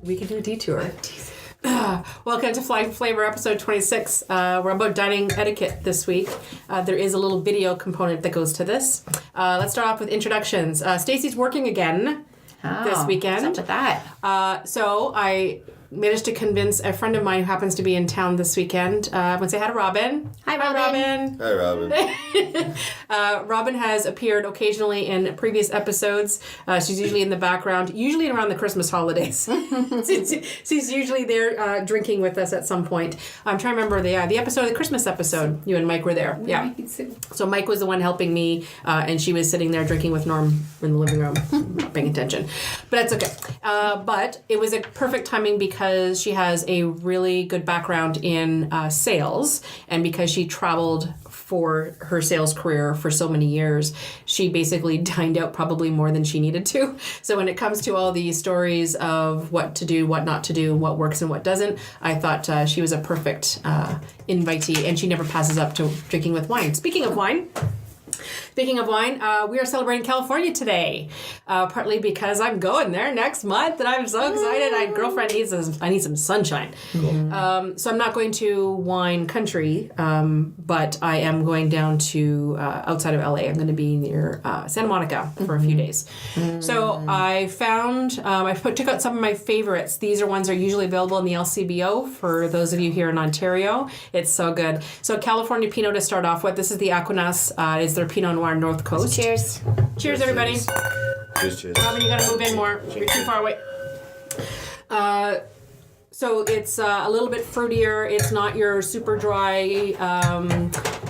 We can do a detour. Welcome to Flying Flavor, episode 26. We're about dining etiquette this week. There is a little video component that goes to this. Let's start off with introductions. Stacey's working again this weekend. What's up with that? So I managed to convince a friend of mine who happens to be in town this weekend. I'm going to say hi to Robin. Hi, Robin. Hi, Robin. Robin has appeared occasionally in previous episodes. She's usually in the background, usually around the Christmas holidays. She's usually there drinking with us at some point. I'm trying to remember the episode, the Christmas episode. You and Mike were there. Yeah. So Mike was the one helping me, and she was sitting there drinking with Norm in the living room, not paying attention. But that's okay. But it was a perfect timing because she has a really good background in sales, and because she traveled for her sales career for so many years, she basically dined out probably more than she needed to. So when it comes to all these stories of what to do, what not to do, what works and what doesn't, I thought she was a perfect invitee, and she never passes up to drinking with wine. Speaking of wine, we are celebrating California today, partly because I'm going there next month, and I'm so excited. I need some sunshine. Cool. So I'm not going to wine country, but I am going down to outside of LA. I'm going to be near Santa Monica for a few days. So I found, took out some of my favorites. These are ones that are usually available in the LCBO for those of you here in Ontario. It's so good. So California Pinot to start off with. This is the Aquinas. It's their Pinot Noir North Coast. Cheers. Cheers, everybody. Cheers. Robin, you gotta move in more. You're too far away. So it's a little bit fruitier. It's not your super dry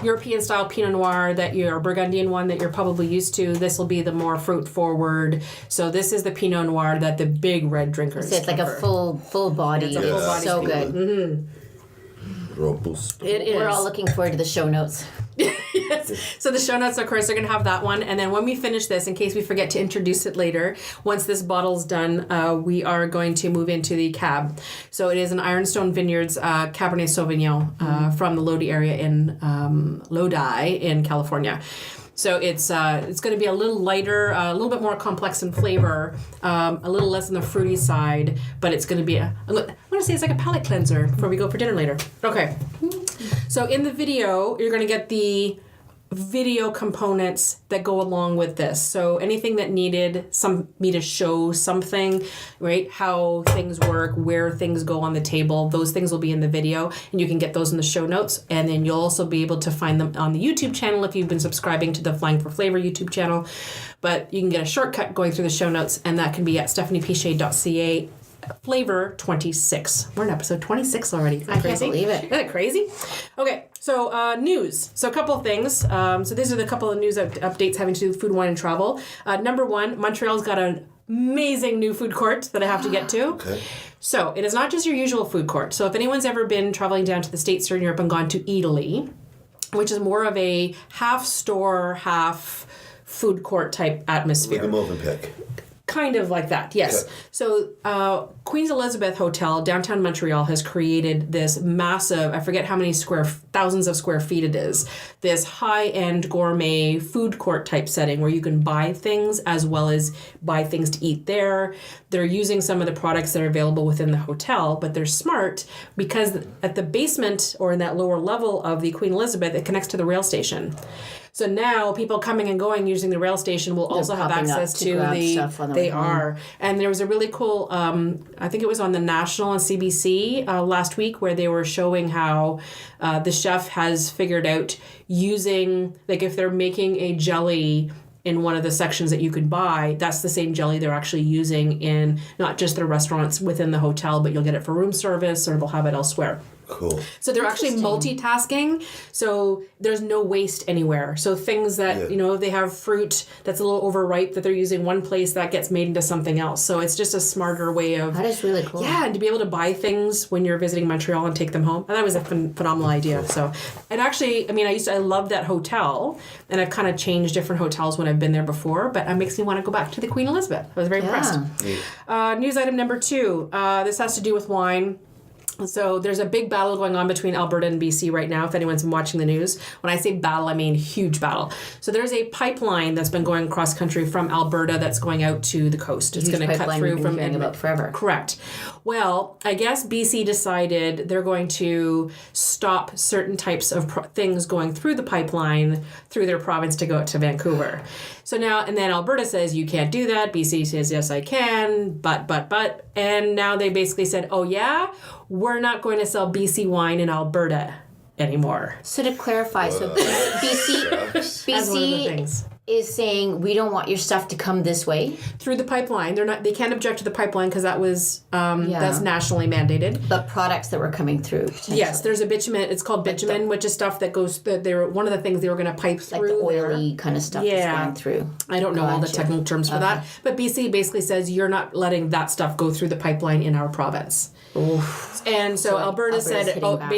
European style Pinot Noir that your Burgundian one that you're probably used to. This will be the more fruit forward. So this is the Pinot Noir that the big red drinkers So it's like a full body. It's a full body. So good. Mm-hmm. Robust. It is. We're all looking forward to the show notes. Yes. So the show notes, of course, are going to have that one. And then when we finish this, in case we forget to introduce it later, once this bottle's done, we are going to move into the cab. So it is an Ironstone Vineyards Cabernet Sauvignon from the Lodi area in Lodi in California. So it's going to be a little lighter, a little bit more complex in flavor, a little less on the fruity side, but it's going to be I'm going to say it's like a palate cleanser before we go for dinner later. Okay. So in the video, you're going to get the video components that go along with this. So anything that needed me to show something, right? How things work, where things go on the table, those things will be in the video, and you can get those in the show notes. And then you'll also be able to find them on the YouTube channel if you've been subscribing to the Flying for Flavor YouTube channel. But you can get a shortcut going through the show notes, and that can be at stephaniepichet.ca. Flavor 26. We're in episode 26 already. Isn't that crazy? I can't believe it. Isn't that crazy? Okay, so news. So a couple of things. So these are the couple of news updates having to do with food, wine, and travel. Number one, Montreal's got an amazing new food court that I have to get to. Okay. So it is not just your usual food court. So if anyone's ever been traveling down to the States or in Europe and gone to Italy, which is more of a half store, half food court type atmosphere. Like a Movenpick. Kind of like that, yes. Okay. So Queen's Elizabeth Hotel, downtown Montreal, has created this massive, I forget how many thousands of square feet it is, this high-end gourmet food court type setting where you can buy things as well as buy things to eat there. They're using some of the products that are available within the hotel, but they're smart because at the basement or in that lower level of the Queen Elizabeth, it connects to the rail station. So now people coming and going using the rail station will also have access to they are. And there was a really cool, I think it was on the National and CBC last week where they were showing how the chef has figured out using, like if they're making a jelly in one of the sections that you could buy, that's the same jelly they're actually using in not just their restaurants within the hotel, but you'll get it for room service or they'll have it elsewhere. Cool. So they're actually multitasking, so there's no waste anywhere. So things that, they have fruit that's a little overripe that they're using one place that gets made into something else. So it's just a smarter way of... That is really cool. Yeah, and to be able to buy things when you're visiting Montreal and take them home. And that was a phenomenal idea. Cool. So, and actually, I loved that hotel, and I've kind of changed different hotels when I've been there before, but it makes me want to go back to the Queen Elizabeth. I was very impressed. News item number 2. This has to do with wine. So there's a big battle going on between Alberta and BC right now, if anyone's been watching the news. When I say battle, I mean huge battle. So there's a pipeline that's been going across country from Alberta that's going out to the coast. It's going to cut through from about forever. Correct. Well, I guess BC decided they're going to stop certain types of things going through the pipeline through their province to go out to Vancouver. So now, and then Alberta says, you can't do that. BC says, yes, I can, but. And now they basically said, oh, yeah, we're not going to sell BC wine in Alberta anymore. So to clarify, Shucks. As one of the BC things. is saying we don't want your stuff to come this way, Through the pipeline. They can't object to the pipeline because that was, that's nationally mandated. but products that were coming through. Yes, there's a bitumen. It's called bitumen, which is stuff that goes. They were one of the things they were going to pipe through. like the oily kind of stuff that's going through. I don't know all the Gotcha. technical terms for that, but BC basically says you're not letting that stuff go through the pipeline in our province. And so Alberta Alberta's said, hitting back.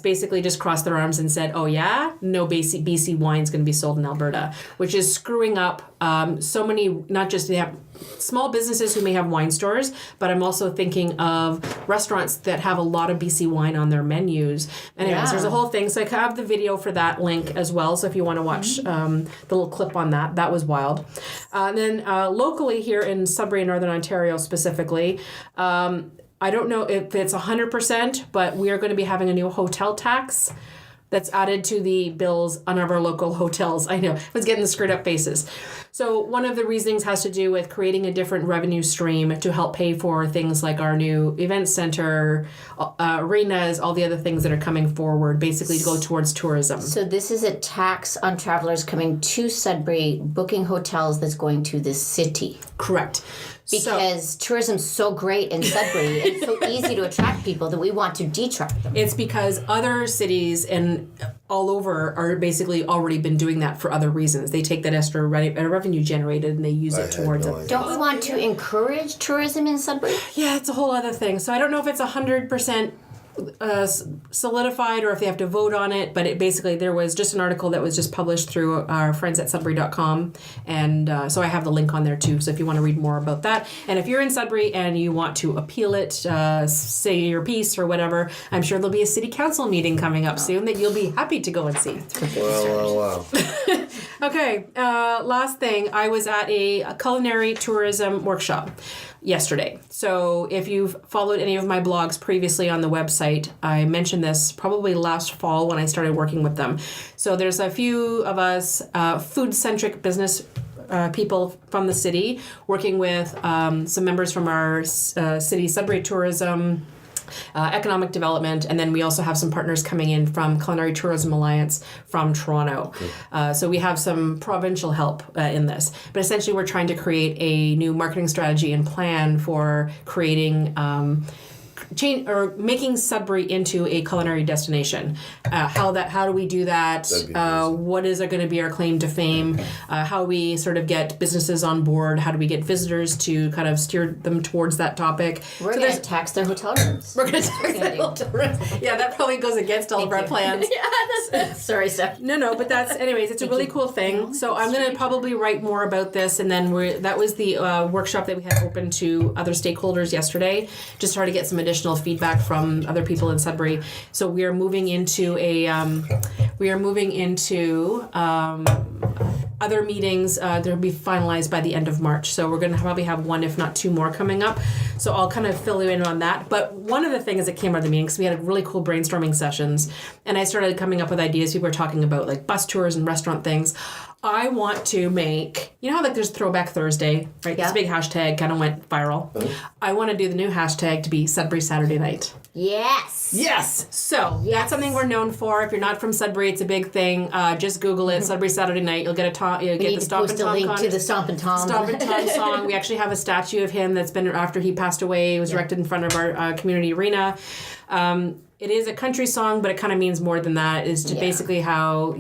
basically just crossed their arms and said, oh yeah, no BC wine's going to be sold in Alberta, which is screwing up so many, not just they have small businesses who may have wine stores, but I'm also thinking of restaurants that have a lot of BC wine on their menus. Anyways, there's a whole thing. So I have the video for that link as well. So if you want to watch the little clip on that, that was wild. And then locally here in Sudbury, Northern Ontario specifically, I don't know if it's 100%, but we are going to be having a new hotel tax that's added to the bills on our local hotels. I know, I was getting the screwed up faces. So one of the reasonings has to do with creating a different revenue stream to help pay for things like our new event center, arenas, all the other things that are coming forward, basically to go towards tourism. So this is a tax on travelers coming to Sudbury, booking hotels that's going to the city. Correct. Because tourism's so great in Sudbury, it's so easy to attract people that we want to detract them. It's because other cities and all over are basically already been doing that for other reasons. They take that extra revenue generated and they use it towards it. Don't we want to encourage tourism in Sudbury? Yeah, it's a whole other thing. So I don't know if it's 100% solidified or if they have to vote on it, but it basically, there was just an article that was just published through our friends at Sudbury.com, and so I have the link on there too, so if you want to read more about that, and if you're in Sudbury and you want to appeal it, say your piece or whatever, I'm sure there'll be a city council meeting coming up soon that you'll be happy to go and see. Wow. Okay, last thing, I was at a culinary tourism workshop yesterday. So if you've followed any of my blogs previously on the website, I mentioned this probably last fall when I started working with them. So there's a few of us food-centric business people from the city working with some members from our city Sudbury Tourism, economic development, and then we also have some partners coming in from Culinary Tourism Alliance from Toronto. So we have some provincial help in this. But essentially we're trying to create a new marketing strategy and plan for creating change or making Sudbury into a culinary destination. How do we do that? What is going to be our claim to fame? How we sort of get businesses on board? How do we get visitors to kind of steer them towards that topic? We're going to tax their hotel rooms. We're going to tax their hotel rooms. Yeah, that probably goes against all of our plans. Sorry, Steph. No, but that's, anyways, it's a really cool thing. So I'm going to probably write more about this, and then that was the workshop that we had open to other stakeholders yesterday, just try to get some additional feedback from other people in Sudbury. So we are moving into other meetings. They'll be finalized by the end of March. So we're going to probably have one, if not two more coming up. So I'll kind of fill you in on that. But one of the things that came out of the meeting, because we had really cool brainstorming sessions, and I started coming up with ideas. People were talking about like bus tours and restaurant things. I want to make, you know how like there's Throwback Thursday, right? Yeah. This big hashtag kind of went viral. I want to do the new hashtag to be Sudbury Saturday Night. Yes. Yes. So that's something we're known for. If you're not from Sudbury, it's a big thing. Just Google it, Sudbury Saturday Night. You'll get the Stomp and Tom to the Stomp and Tom. Stomp and Tom song. We actually have a statue of him that's been after he passed away. It was erected in front of our community arena. It is a country song, but it kind of means more than that. It's just basically how,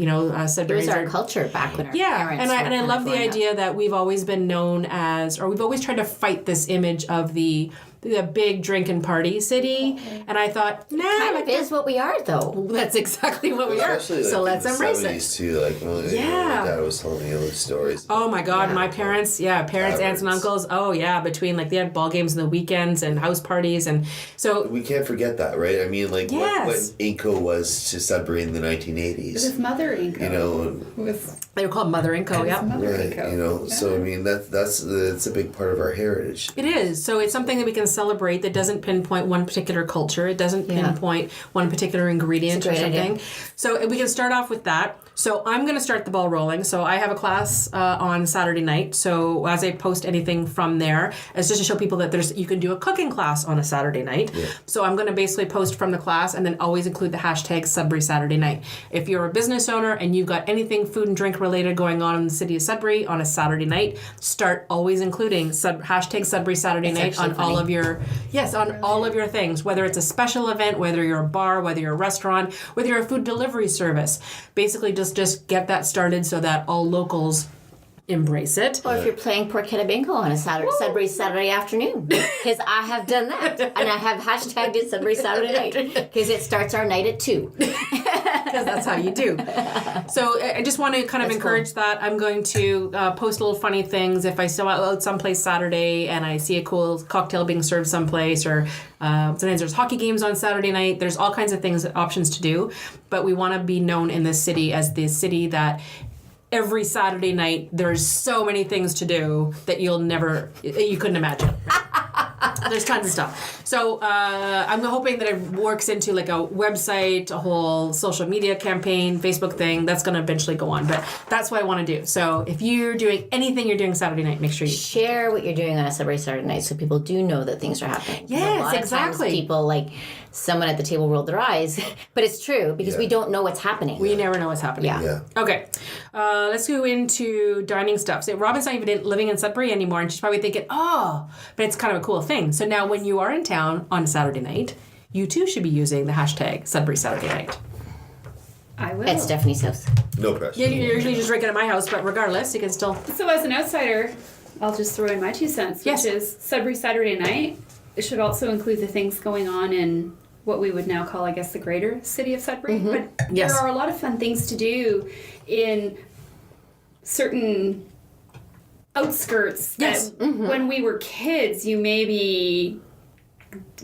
Sudbury. It was our culture back when our parents and I love the idea that we've always been known as, or we've always tried to fight this image of the a big drink and party city. And I thought, nah, Kind of is what we are, though. that's exactly what we are. Especially, like, So in let's the embrace 70s it. too. Like, when Yeah. my dad was telling me those stories. Oh my God, my parents, aunts and uncles. Oh yeah, between like they had ball games on the weekends and house parties, and so We can't forget that, right? I mean, like, what Yes. Inco was to Sudbury in the 1980s. It was Mother Inco. You know, they were called Mother Inco. It Yeah. was Mother right? Inco. You know, so I mean, that's a big part of our heritage. It is. So it's something that we can celebrate that doesn't pinpoint one particular culture. It doesn't pinpoint one particular ingredient or great something. idea. So we can start off with that. So I'm going to start the ball rolling. So I have a class on Saturday night. So as I post anything from there, it's just to show people that you can do a cooking class on a Saturday night. Yeah. So I'm going to basically post from the class and then always include the hashtag Sudbury Saturday Night. If you're a business owner and you've got anything food and drink related going on in the city of Sudbury on a Saturday night, start always including hashtag Sudbury Saturday Night on all of your all of your things. Whether it's a special event, whether you're a bar, whether you're a restaurant, whether you're a food delivery service. Basically, just get that started so that all locals embrace it. Or if you're playing Porchetta Bingo on a Sudbury Saturday afternoon. Because I have done that. And I have hashtagged it Sudbury Saturday Night. Because it starts our night at 2. Because that's how you do. So I just want to kind of encourage that. I'm going to post little funny things. If I still out someplace Saturday and I see a cool cocktail being served someplace, or sometimes there's hockey games on Saturday night. There's all kinds of options to do. But we want to be known in this city as the city that every Saturday night there's so many things to do that you couldn't imagine. There's tons of stuff. So I'm hoping that it works into like a website, a whole social media campaign, Facebook thing. That's going to eventually go on. But that's what I want to do. So if you're doing anything you're doing Saturday night, make sure you share what you're doing on a Sudbury Saturday Night so people do know that things are happening. Yes, a lot exactly. Of times people, like someone at the table rolled their eyes, but it's true because we don't know what's happening. We never know what's happening. Yeah. Okay. Let's go into dining stuff. So Robin's not even living in Sudbury anymore, and she's probably thinking, but it's kind of a cool thing. So now when you are in town on a Saturday night, you too should be using the hashtag Sudbury Saturday Night. I will. At Stephanie's house. No pressure. Yeah, you're usually just drinking at my house, but regardless, you can still... So as an outsider, I'll just throw in my 2 cents, which is Sudbury Saturday Night. It should also include the things going on in what we would now call, I guess, the greater city of Sudbury. Mm-hmm. But there are a lot of fun things to do in certain outskirts that when we were kids, you maybe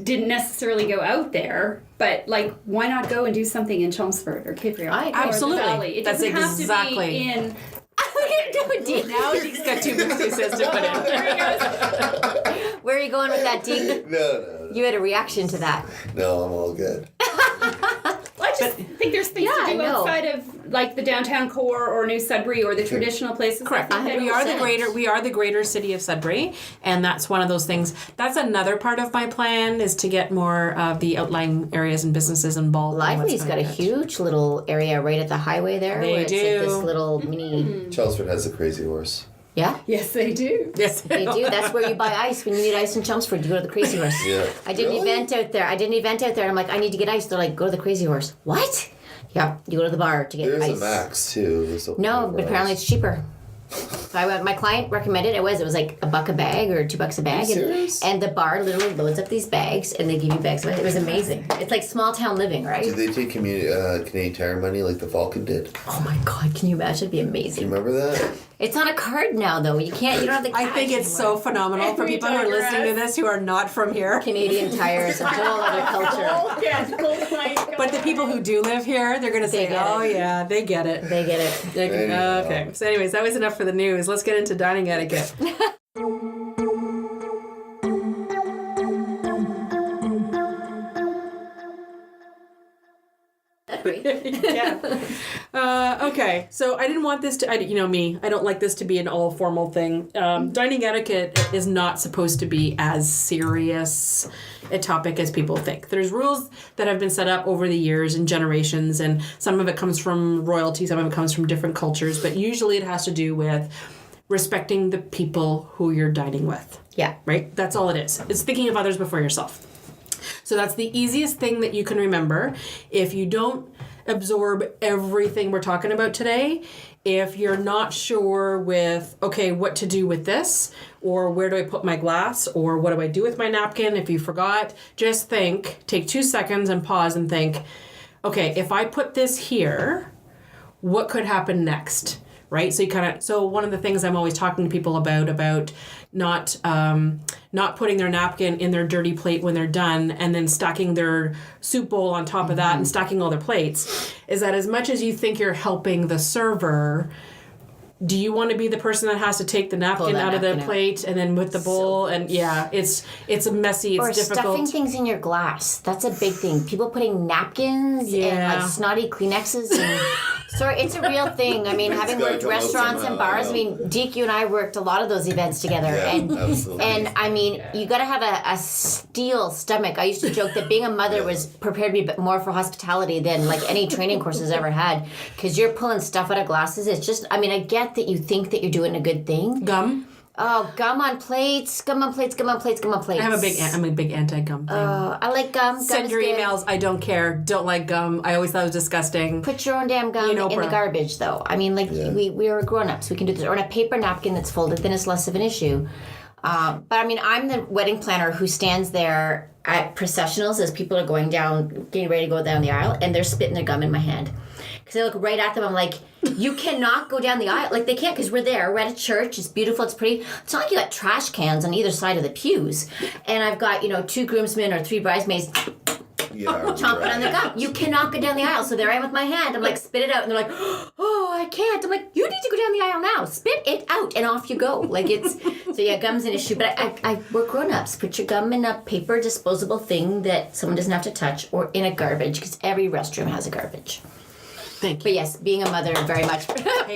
didn't necessarily go out there, but like, why not go and do something in Chelmsford or Kittrell or Absolutely. the Valley? It That's doesn't exactly. have to be in... Now she's got 2 excuses to put in. Where are you going with that, Deke? No. You had a reaction to that. No, I'm all good. I just think there's things to do outside of like the downtown core or New Sudbury or the traditional places. Correct. We are the greater city of Sudbury, and that's one of those things. That's another part of my plan, is to get more of the outlying areas and businesses involved. Lively's got a huge little area right at the highway there. They where it's do. like this little mini... Chelmsford has a crazy horse. Yeah? Yes, they do. Yes, They do. That's where you buy ice. When you need ice in Chelmsford, you go to the Crazy Horse. Yeah. I did an event out there. And I'm like, I need to get ice. They're like, go to the Crazy Horse. What? Yeah, you go to the bar to get There's ice. a Max too. No, but apparently it's cheaper. So I went, my client recommended it was like $1 a bag or $2 a bag. Are you serious? And the bar literally loads up these bags and they give you bags of it. It was amazing. It's like small town living, right? Did they take Canadian Tire money like the Falcon did? Oh my God, can you imagine? It'd be Do you amazing. remember that? It's on a card now though. You don't have the cash I think it's so phenomenal for people who are listening to this who are not from here. Canadian Tire is a whole other culture. But the people who do live here, they're going to say, get it. yeah, they get it. They get it. Okay. So anyways, that was enough for the news. Let's get into dining etiquette. Okay, so I didn't want this to, you know me, I don't like this to be an all formal thing. Dining etiquette is not supposed to be as serious a topic as people think. There's rules that have been set up over the years and generations, and some of it comes from royalty, some of it comes from different cultures, but usually it has to do with respecting the people who you're dining with. Yeah. Right? That's all it is. It's thinking of others before yourself. So that's the easiest thing that you can remember. If you don't, absorb everything we're talking about today. If you're not sure with, okay, what to do with this, or where do I put my glass, or what do I do with my napkin, if you forgot, just take 2 seconds and pause and think, okay, if I put this here, what could happen next? Right? So one of the things I'm always talking to people about not putting their napkin in their dirty plate when they're done and then stacking their soup bowl on top of that and stacking all their plates, is that as much as you think you're helping the server, do you want to be the person that has to take the napkin out of the plate and then with the bowl? And it's a messy, it's difficult. Or stuffing things in your glass. That's a big thing. People putting napkins and like snotty Kleenexes and sorry, it's a real thing. I mean, having worked restaurants and bars, I mean, Deke, you and I worked a lot of those events together. And I mean, you got to have a steel stomach. I used to joke that being a mother was prepared me more for hospitality than like any training courses ever had, because you're pulling stuff out of glasses. It's just, I mean, I get that you think that you're doing a good thing. Gum? Oh, gum on plates. I'm a big anti-gum thing. I like gum. Send your emails. I don't care. Don't like gum. I always thought it was disgusting. Put your own damn gum in the garbage, though. I mean, we are grown-ups. We can do this. Or in a paper napkin that's folded, then it's less of an issue. But I mean, I'm the wedding planner who stands there at processionals as people are getting ready to go down the aisle, and they're spitting their gum in my hand. Because I look right at them, I'm like, you cannot go down the aisle. Like, they can't, because we're at a church, it's beautiful, it's pretty. It's not like you got trash cans on either side of the pews. And I've got, 2 groomsmen or 3 bridesmaids chomping on the gum. You cannot go down the aisle. So there I am with my hand. I'm like, spit it out. And they're like, oh, I can't. I'm like, you need to go down the aisle now. Spit it out. And off you go. Like, gum's an issue. But we're grown-ups. Put your gum in a paper disposable thing that someone doesn't have to touch, or in a garbage, because every restroom has a garbage. Thank you. But yes, being a mother very much prepared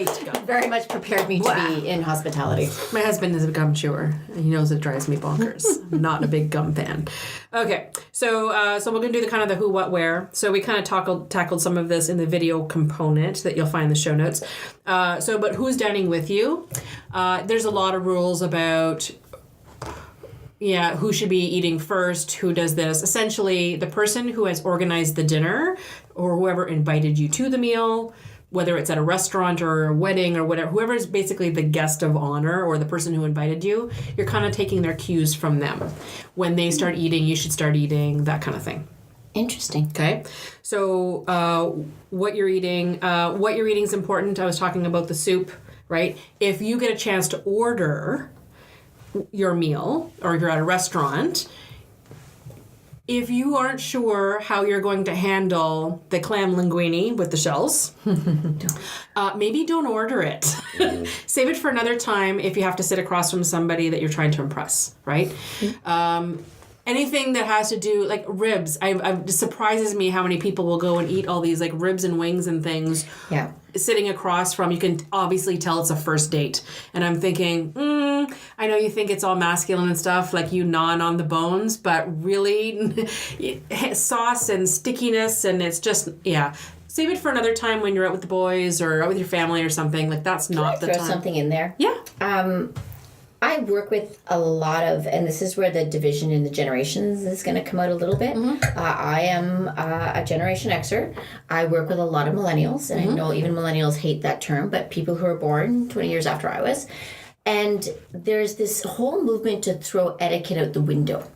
me to be in hospitality. My husband is a gum chewer. He knows it drives me bonkers. I'm not a big gum fan. Okay, so we're going to do the kind of the who, what, where. So we kind of tackled some of this in the video component that you'll find in the show notes. But who's dining with you? There's a lot of rules about who should be eating first, who does this. Essentially, the person who has organized the dinner or whoever invited you to the meal, whether it's at a restaurant or a wedding or whatever, whoever is basically the guest of honor or the person who invited you, you're kind of taking their cues from them. When they start eating, you should start eating, that kind of thing. Interesting. Okay. So what you're eating is important. I was talking about the soup, right? If you get a chance to order your meal, or you're at a restaurant, if you aren't sure how you're going to handle the clam linguine with the shells, maybe don't order it. Save it for another time if you have to sit across from somebody that you're trying to impress, right? Anything that has to do, like ribs, it surprises me how many people will go and eat all these like ribs and wings and things. Yeah. Sitting across from, you can obviously tell it's a first date. And I'm thinking, I know you think it's all masculine and stuff, like you gnawing on the bones, but really sauce and stickiness, and it's just, save it for another time when you're out with the boys or out with your family or something. Like, that's not the time. Throw something in there? Yeah. I work with a lot of, and this is where the division in the generations is going to come out a little bit. Mm-hmm. I am a Generation Xer. I work with a lot of millennials, and I know even millennials hate that term, but people who are born 20 years after I was. And there's this whole movement to throw etiquette out the window.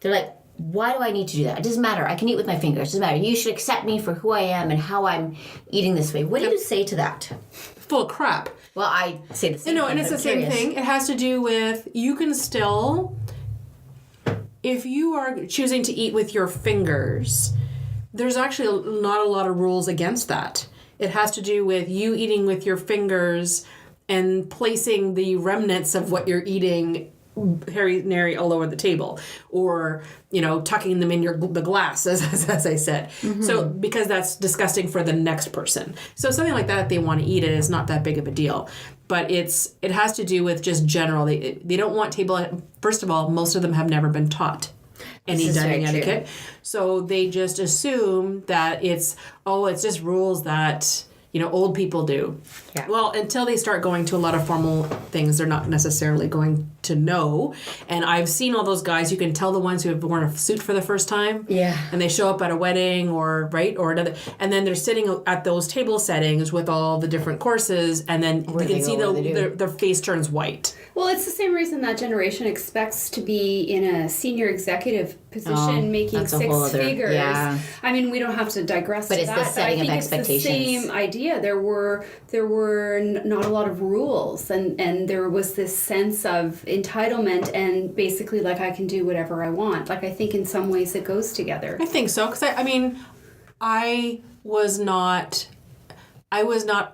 They're like, why do I need to do that? It doesn't matter. I can eat with my fingers. It doesn't matter. You should accept me for who I am and how I'm eating this way. What do you say to that? Full of crap. Well, I say the same thing. And it's the same thing. It has to do with, you can still, if you are choosing to eat with your fingers, there's actually not a lot of rules against that. It has to do with you eating with your fingers and placing the remnants of what you're eating hairy all over the table, or tucking them in the glass, as I said. Mm-hmm. So because that's disgusting for the next person. So something like that, if they want to eat it, is not that big of a deal. But it has to do with just general. They don't want table. First of all, most of them have never been taught any dining etiquette, so they just assume that it's just rules that old people do. Yeah. Well, until they start going to a lot of formal things, they're not necessarily going to know. And I've seen all those guys, you can tell the ones who have worn a suit for the first time. Yeah. And they show up at a wedding or another, and then they're sitting at those table settings with all the different courses, and then you can see their face turns white. Well, it's the same reason that generation expects to be in a senior executive position making six figures. Yeah. I mean, we don't have to digress but to it's that. the setting of expectations. It's the same idea. There were not a lot of rules, and there was this sense of entitlement and basically like I can do whatever I want. Like I think in some ways it goes together. I think so, because I was not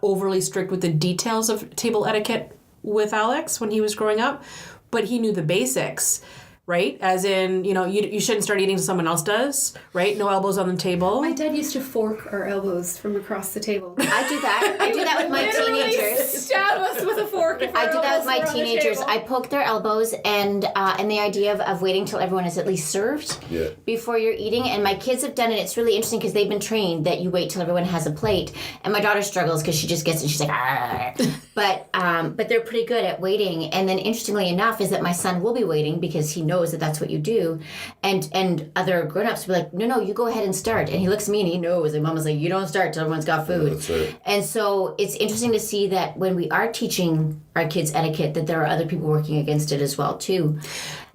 overly strict with the details of table etiquette with Alex when he was growing up, but he knew the basics, right? As in, you shouldn't start eating until someone else does, right? No elbows on the table. My dad used to fork our elbows from across the table. I do that. I do that with my teenagers. Stab us with a fork. I do that with my teenagers. I poke their elbows, and the idea of waiting till everyone is at least served before you're eating. And my kids have done it. It's really interesting because they've been trained that you wait till everyone has a plate. And my daughter struggles because she just gets it and she's like, ah. But they're pretty good at waiting. And then interestingly enough is that my son will be waiting because he knows that that's what you do. And other grown-ups will be like, no, you go ahead and start. And he looks at me and he knows. And Mama's like, you don't start till everyone's got food. That's right. And so it's interesting to see that when we are teaching our kids etiquette, that there are other people working against it as well, too.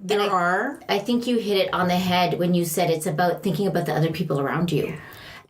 I think you hit it on the head when you said it's about thinking about the other people around you.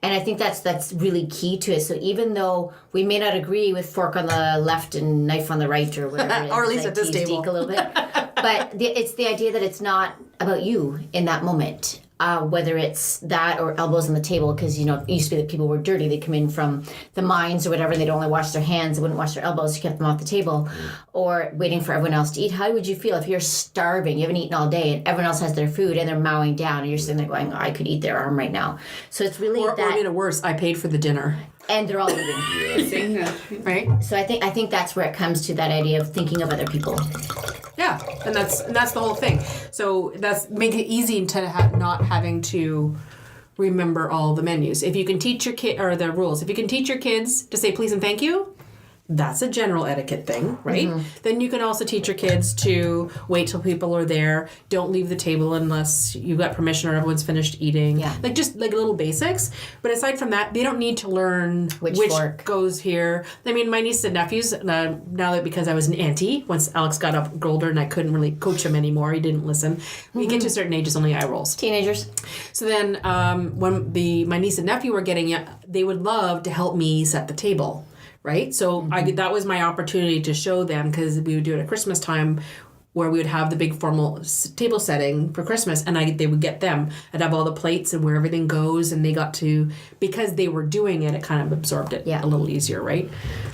And I think that's really key to it. So even though we may not agree with fork on the left and knife on the right or whatever it is, or at least at this table, a little bit, but it's the idea that it's not about you in that moment. Whether it's that or elbows on the table, because it used to be that people were dirty. They come in from the mines or whatever, and they'd only wash their hands, they wouldn't wash their elbows, you kept them off the table, or waiting for everyone else to eat. How would you feel if you're starving, you haven't eaten all day, and everyone else has their food, and they're mowing down, and you're sitting there going, I could eat their arm right now. So it's really or even worse, I paid for the dinner. And they're all eating. Right? So I think that's where it comes to that idea of thinking of other people. Yeah, and that's the whole thing. So that's make it easy to not having to remember all the menus. If you can teach your kid or the rules, if you can teach your kids to say please and thank you, that's a general etiquette thing, right? Mm-hmm. Then you can also teach your kids to wait till people are there. Don't leave the table unless you've got permission or everyone's finished eating. Yeah. Just little basics. But aside from that, they don't need to learn which fork goes here. I mean, my nieces and nephews, now that because I was an auntie, once Alex got up older and I couldn't really coach him anymore, he didn't listen. Mm-hmm. We get to a certain age, it's only eye rolls. Teenagers. So then when my niece and nephew were getting it, they would love to help me set the table. Right? So that was my opportunity to show them, because we would do it at Christmas time where we would have the big formal table setting for Christmas, and they would get them. I'd have all the plates and where everything goes, and they got to, because they were doing it, it kind of absorbed it a little easier, right?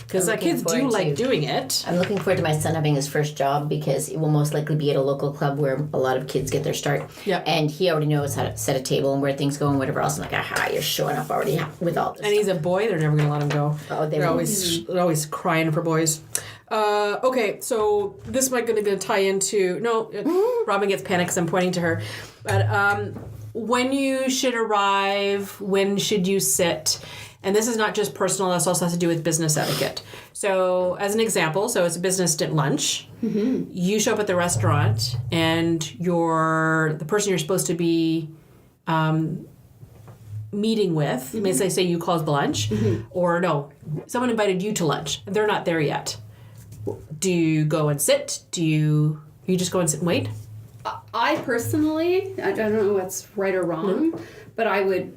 Because kids do like doing it. I'm looking forward to my son having his first job, because it will most likely be at a local club where a lot of kids get their start. Yeah. And he already knows how to set a table and where things go and whatever else. I'm like, aha, you're showing up already with all this And he's a boy, they're never going to let him go. Oh, they're always crying for boys. Okay, so this might going to tie into Robin gets panicked because I'm pointing to her. But when you should arrive, when should you sit? And this is not just personal, this also has to do with business etiquette. So as an example, so it's a business lunch. Mm-hmm. You show up at the restaurant and the person you're supposed to be meeting with, mm-hmm. Maybe say you close the lunch, mm-hmm. or no, someone invited you to lunch and they're not there yet. Do you go and sit? Do you just go and sit and wait? I personally, I don't know what's right or wrong, but I would.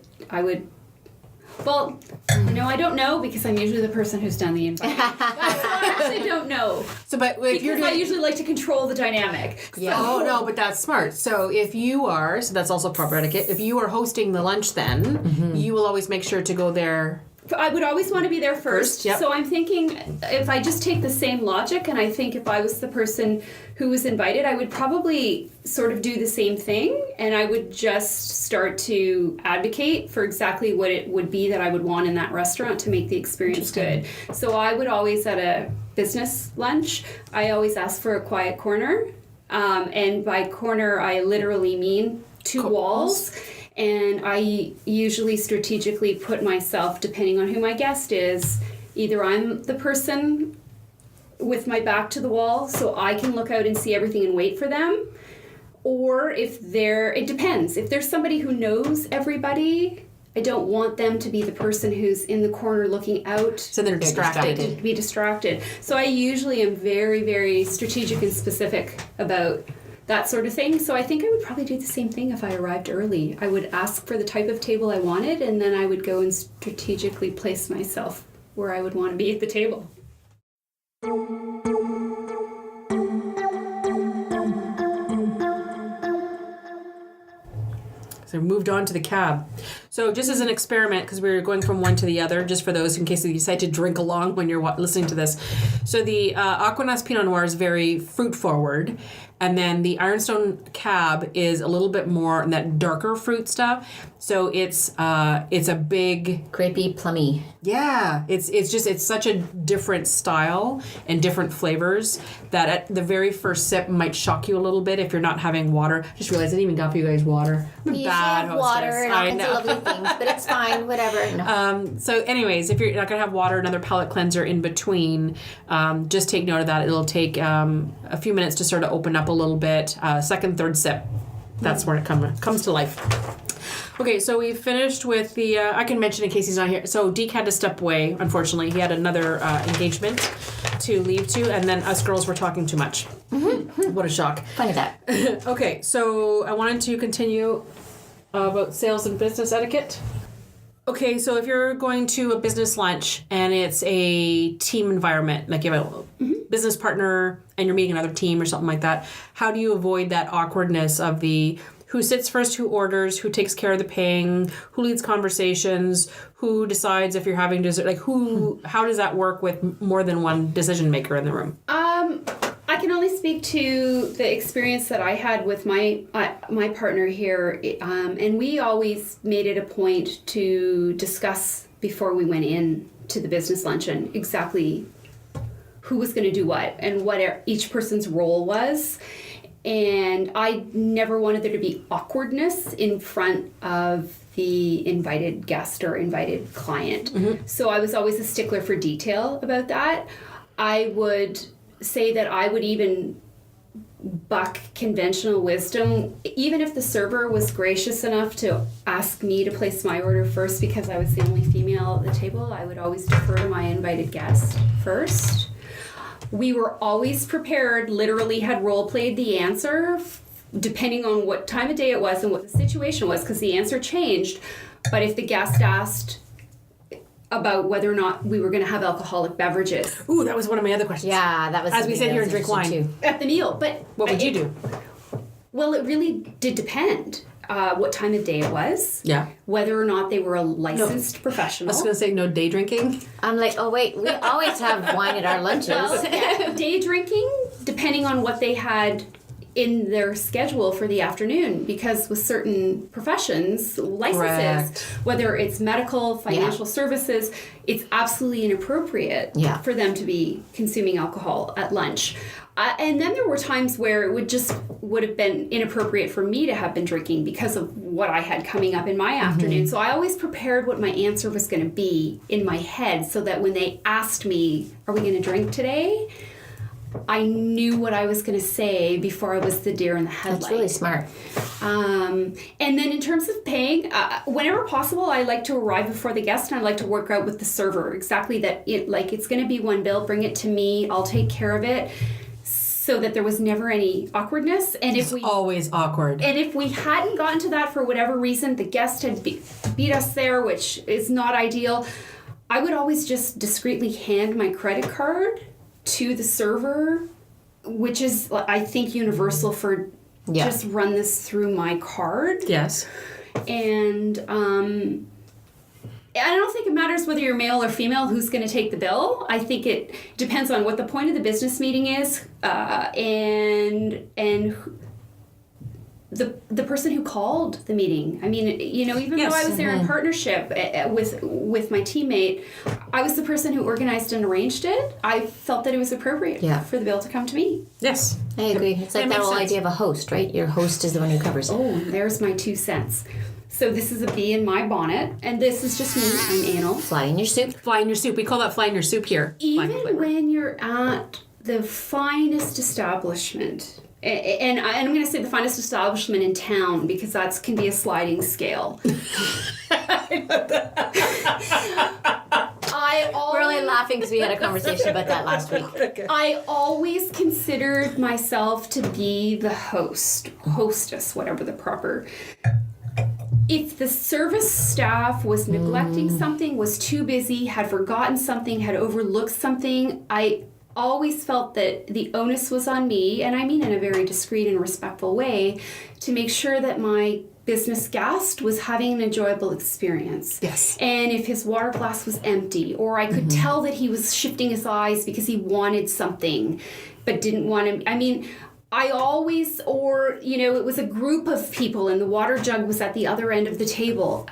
Well, I don't know, because I'm usually the person who's done the invite. I actually don't know. So, but because I usually like to control the dynamic. Yeah. So. Oh no, but that's smart. So if you are, that's also proper etiquette. If you are hosting the lunch, then mm-hmm. you will always make sure to go there. I would always want to be there first. Yep. So I'm thinking, if I just take the same logic, and I think if I was the person who was invited, I would probably sort of do the same thing, and I would just start to advocate for exactly what it would be that I would want in that restaurant to make the experience good. So I would always, at a business lunch, I always ask for a quiet corner. And by corner, I literally mean two walls. And I usually strategically put myself, depending on who my guest is, either I'm the person with my back to the wall so I can look out and see everything and wait for them. Or it depends. If there's somebody who knows everybody, I don't want them to be the person who's in the corner looking out. So they're distracted. To be distracted. So I usually am very, very strategic and specific about that sort of thing. So I think I would probably do the same thing if I arrived early. I would ask for the type of table I wanted, and then I would go and strategically place myself where I would want to be at the table. So moved on to the cab. So just as an experiment, because we were going from one to the other, just for those in case you decide to drink along when you're listening to this. So the Aquanas Pinot Noir is very fruit forward, and then the Ironstone Cab is a little bit more in that darker fruit stuff. So it's a big grapey, plummy. Yeah, it's such a different style and different flavors that at the very first sip might shock you a little bit if you're not having water. Just realized I didn't even got for you guys water. I'm a bad hostess. Water and all kinds of lovely things, but it's fine, whatever. No. So anyways, if you're not going to have water, another palate cleanser in between, just take note of that. It'll take a few minutes to sort of open up a little bit. Second, third sip, that's where it comes to life. Okay, so we finished with the, I can mention in case he's not here. So Deke had to step away, unfortunately. He had another engagement to leave to, and then us girls were talking too much. Mm-hmm. What a shock. Funny that. Okay, so I wanted to continue about sales and business etiquette. Okay, so if you're going to a business lunch and it's a team environment, like you have a business partner and you're meeting another team or something like that, how do you avoid that awkwardness of the who sits first, who orders, who takes care of the paying, who leads conversations, who decides if you're having dessert, like how does that work with more than one decision maker in the room? I can only speak to the experience that I had with my partner here, and we always made it a point to discuss before we went in to the business luncheon exactly who was going to do what and what each person's role was. And I never wanted there to be awkwardness in front of the invited guest or invited client. Mm-hmm. So I was always a stickler for detail about that. I would say that I would even buck conventional wisdom, even if the server was gracious enough to ask me to place my order first because I was the only female at the table. I would always defer to my invited guest first. We were always prepared, literally had role-played the answer, depending on what time of day it was and what the situation was, because the answer changed. But if the guest asked about whether or not we were going to have alcoholic beverages. Ooh, that was one of my other questions. Yeah, that was as we sit here and drink wine too. At the meal. But what would you do? Well, it really did depend. What time of day it was. Yeah. Whether or not they were a licensed professional. I was going to say no day drinking. I'm like, oh wait, we always have wine at our lunches. Well, yeah, day drinking, depending on what they had in their schedule for the afternoon, because with certain professions, licenses, Correct. whether it's medical, financial services, it's absolutely inappropriate for them to be consuming alcohol at lunch. And then there were times where it would have been inappropriate for me to have been drinking because of what I had coming up in my afternoon. So I always prepared what my answer was going to be in my head so that when they asked me, are we going to drink today? I knew what I was going to say before I was the deer in the headlights. That's really smart. And then in terms of paying, whenever possible, I like to arrive before the guest, and I like to work out with the server exactly that. It's going to be one bill. Bring it to me. I'll take care of it, so that there was never any awkwardness. And it's always awkward. And if we hadn't gotten to that for whatever reason, the guest had beat us there, which is not ideal. I would always just discreetly hand my credit card to the server, which is, I think, universal for just run this through my card. Yes. And I don't think it matters whether you're male or female who's going to take the bill. I think it depends on what the point of the business meeting is, and the person who called the meeting. I mean, even though I was there in partnership with my teammate, I was the person who organized and arranged it. I felt that it was appropriate for the bill to come to me. Yes. I agree. It's like that whole idea of a host, right? Your host is the one who covers it. Oh, there's my 2 cents. So this is a bee in my bonnet, and this is just me. I'm anal. Fly in your soup. Fly in your soup. We call that fly in your soup here. Even when you're at the finest establishment, and I'm going to say the finest establishment in town because that can be a sliding scale. We're only laughing because we had a conversation about that last week. I always considered myself to be the hostess, whatever the proper. If the service staff was neglecting something, was too busy, had forgotten something, had overlooked something, I always felt that the onus was on me, and I mean in a very discreet and respectful way, to make sure that my business guest was having an enjoyable experience. Yes. And if his water glass was empty, or I could tell that he was shifting his eyes because he wanted something, but didn't want to, I mean, I always, or, you know, it was a group of people and the water jug was at the other end of the table.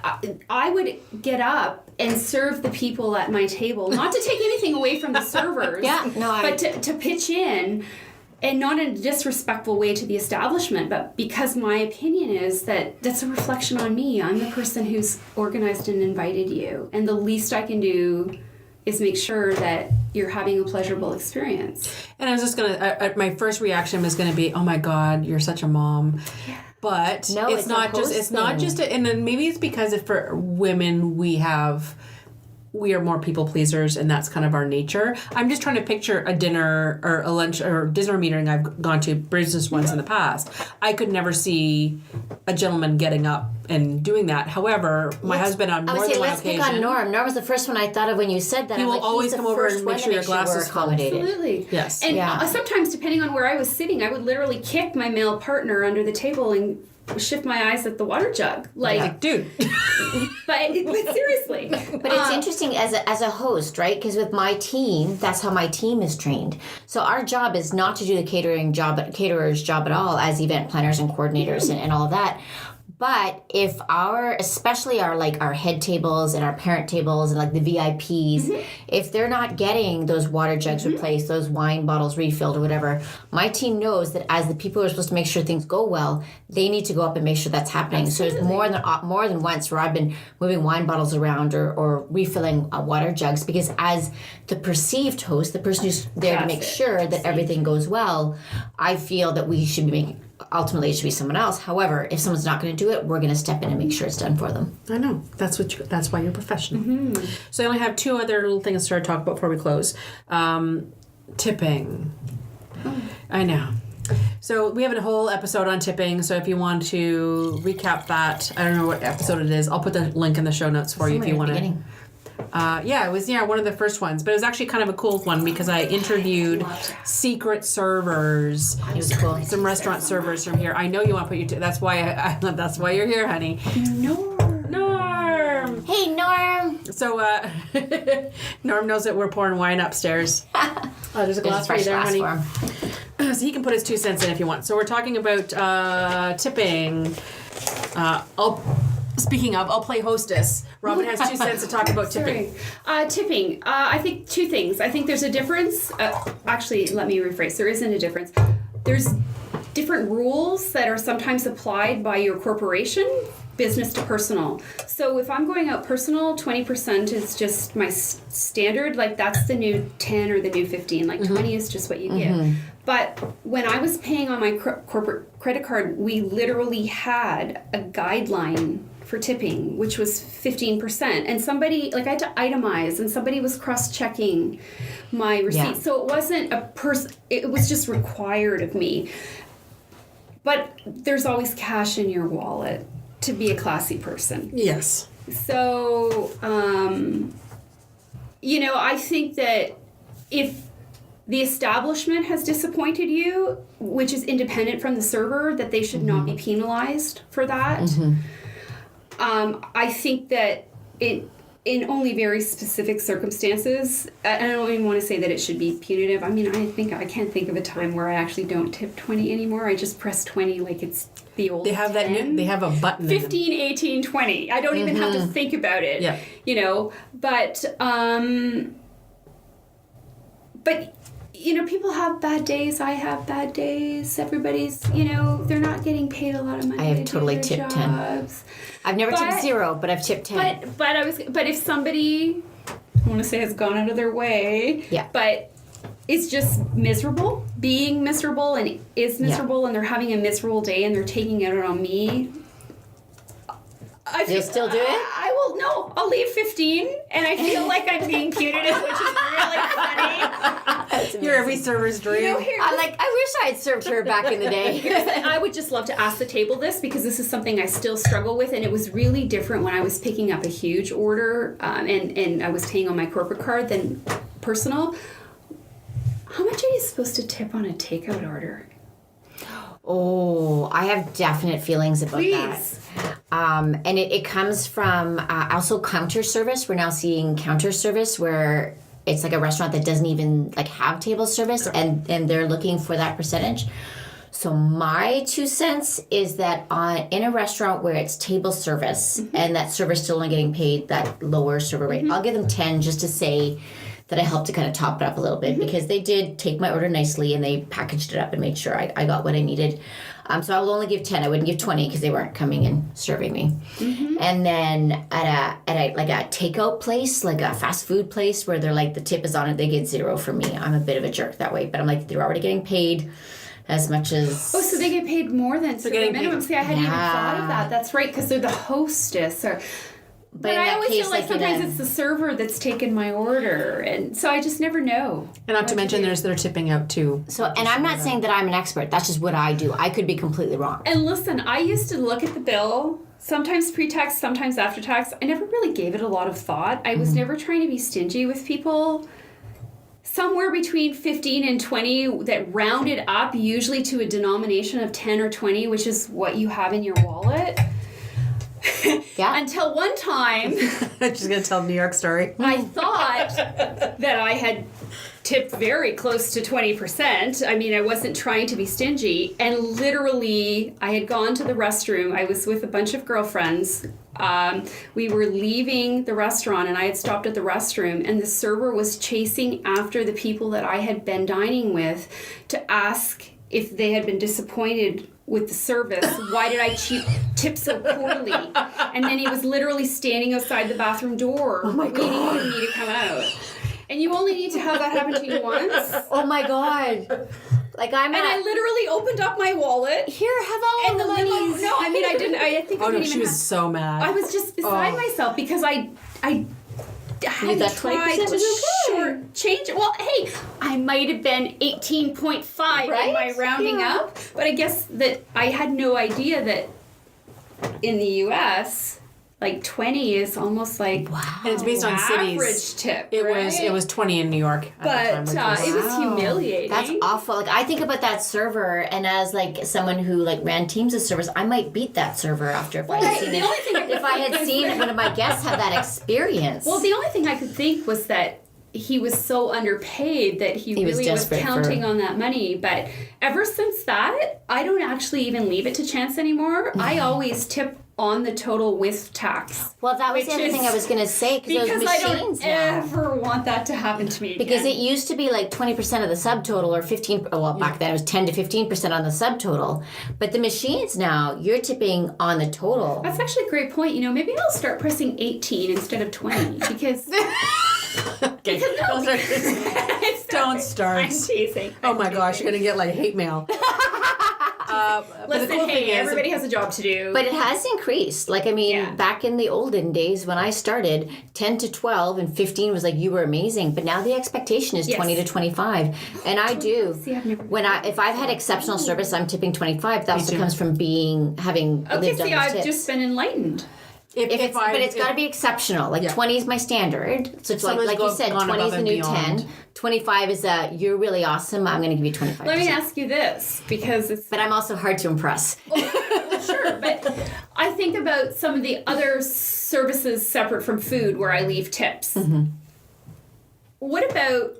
I would get up and serve the people at my table, not to take anything away from the servers, but to pitch in, and not in a disrespectful way to the establishment, but because my opinion is that that's a reflection on me. I'm the person who's organized and invited you, and the least I can do is make sure that you're having a pleasurable experience. And I was just gonna, my first reaction was gonna be, oh my God, you're such a mom. Yeah. But no, it's not just, and then maybe it's because if for women we are more people pleasers, and that's kind of our nature. I'm just trying to picture a dinner or a lunch or dinner meeting I've gone to, business ones in the past. I could never see a gentleman getting up and doing that. However, my husband on more than one occasion. Let's pick on Norm. Norm was the first one I thought of when you said that. He will always come over and make sure your glass is accommodated. Absolutely. Yes. And sometimes, depending on where I was sitting, I would literally kick my male partner under the table and shift my eyes at the water jug, like dude. but seriously. But it's interesting as a host, right? Because with my team, that's how my team is trained. So our job is not to do the caterer's job at all as event planners and coordinators and all of that. But if especially our head tables and our parent tables and like the VIPs, if they're not getting those water jugs replaced, those wine bottles refilled or whatever, my team knows that as the people who are supposed to make sure things go well, they need to go up and make sure that's happening. Absolutely. So there's more than once where I've been moving wine bottles around or refilling water jugs because as the perceived host, the person who's there to make sure that everything goes well, I feel that we should be making. Ultimately, it should be someone else. However, if someone's not going to do it, we're going to step in and make sure it's done for them. I know. That's why you're professional. So I only have two other little things to talk about before we close. Tipping. I know. So we have a whole episode on tipping. So if you want to recap that, I don't know what episode it is. I'll put the link in the show notes for you if you want to. It was one of the first ones, but it was actually kind of a cool one because I interviewed secret servers, some restaurant servers from here. I know you want to put that's why that's why you're here, honey. Norm. Hey, Norm. So Norm knows that we're pouring wine upstairs. There's a glass for you there, honey. So he can put his 2 cents in if you want. So we're talking about tipping. Speaking of, I'll play hostess. Robin has 2 cents to talk about tipping. Tipping. I think two things. I think there's a difference. Actually, let me rephrase. There isn't a difference. There's different rules that are sometimes applied by your corporation, business to personal. So if I'm going out personal, 20% is just my standard. Like that's the new 10 or the new 15. Like 20 is just what you get. But when I was paying on my corporate credit card, we literally had a guideline for tipping, which was 15%. And somebody, I had to itemize, and somebody was cross-checking my receipt. Yeah. So it wasn't it was just required of me. But there's always cash in your wallet to be a classy person. Yes. So, I think that if the establishment has disappointed you, which is independent from the server, that they should not be penalized for that. I think that in only very specific circumstances, I don't even want to say that it should be punitive. I mean, I can't think of a time where I actually don't tip 20 anymore. I just press 20 like it's the old 10. They have a button. 15, 18, 20. I don't even have to think about it. Yeah. But people have bad days. I have bad days. Everybody's, they're not getting paid a lot of money. I have totally tipped 10. I've never tipped 0, but I've tipped 10. But if somebody, I want to say, has gone out of their way. Yeah. But is just miserable, being miserable and is miserable, and they're having a miserable day and they're taking it out on me, You'll still do it? I will. No, I'll leave 15, and I feel like I'm being punitive, which is really funny. You're every server's dream. You know, I wish I had served her back in the day. I would just love to ask the table this, because this is something I still struggle with, and it was really different when I was picking up a huge order and I was paying on my corporate card than personal. How much are you supposed to tip on a takeout order? Oh, I have definite feelings about Please. that. And it comes from also counter service. We're now seeing counter service where it's like a restaurant that doesn't even like have table service, and they're looking for that percentage. So my 2 cents is that in a restaurant where it's table service and that server's still only getting paid that lower server rate, I'll give them 10 just to say that I helped to kind of top it up a little bit, because they did take my order nicely and they packaged it up and made sure I got what I needed. So I will only give 10. I wouldn't give 20 because they weren't coming and serving me. And then at a like a takeout place, like a fast food place where they're like the tip is on it, they get 0 from me. I'm a bit of a jerk that way, but I'm like, they're already getting paid as much as... Oh, so they get paid more than the minimum. See, I hadn't even thought of that. That's right, because they're the hostess. But I always feel like sometimes it's the server that's taken my order, and so I just never know. And not to mention, they're tipping out too. So, and I'm not saying that I'm an expert. That's just what I do. I could be completely wrong. And listen, I used to look at the bill, sometimes pre-tax, sometimes after tax. I never really gave it a lot of thought. I was never trying to be stingy with people. Somewhere between 15 and 20 that rounded up usually to a denomination of 10 or 20, which is what you have in your wallet. Yeah. Until one time, She's gonna tell a New York story. I thought that I had tipped very close to 20%. I mean, I wasn't trying to be stingy, and literally, I had gone to the restroom. I was with a bunch of girlfriends. We were leaving the restaurant, and I had stopped at the restroom, and the server was chasing after the people that I had been dining with to ask if they had been disappointed with the service. Why did I tip so poorly? And then he was literally standing outside the bathroom door waiting for me to come out. And you only need to have that happen to you once. Oh my God. Like And I literally opened up my wallet. Here, have all And the the money. limo. No, I mean, I didn't. I think I Oh no, didn't she even was have, so mad. I was just beside myself because I had that tried 20% to was okay. short change it. Well, hey, I might have been 18.5 in my rounding up, but I guess that I had no idea that in the U.S., like 20 is almost like And it's based on average cities. tip. It was 20 in New York at the But time. it was humiliating. That's awful. Like, I think about that server, and as like someone who like ran teams of servers, I might beat that server after if I had seen the only thing I it. If I had seen one of my guests have that experience. Well, the only thing I could think was that he was so underpaid that he was really was desperate counting on that money. But ever since that, I don't actually even leave it to chance anymore. I always tip on the total with tax. Well, that was the which other is- thing I was going to say, because those Because I machines don't now. ever want that to happen to me again. Because it used to be like 20% of the subtotal, or 15, well, back then it was 10 to 15% on the subtotal. But the machines now, you're tipping on the total. That's actually a great point. You know, maybe I'll start pressing 18 instead of 20 because... Okay. Don't start. I'm teasing. Oh my gosh, you're gonna get like hate mail. But the Listen, cool hey, thing is, everybody has a job to do. But it has increased. Like, I mean, back in the olden days when I started, 10 to 12 and 15 was like, you were amazing. But now the expectation is 20 to 25. And I do. See, I've never If I've had exceptional service, I'm tipping 25. That also comes from having okay, lived on see, those I've tips. just been enlightened. But it's got to be exceptional. Like 20 is my standard. So it's like you said, 20 is the new 10. 25 is you're really awesome. I'm going to give you 25. Let me ask you this, because it's... But I'm also hard to impress. Sure, but I think about some of the other services separate from food where I leave tips. Mm-hmm. What about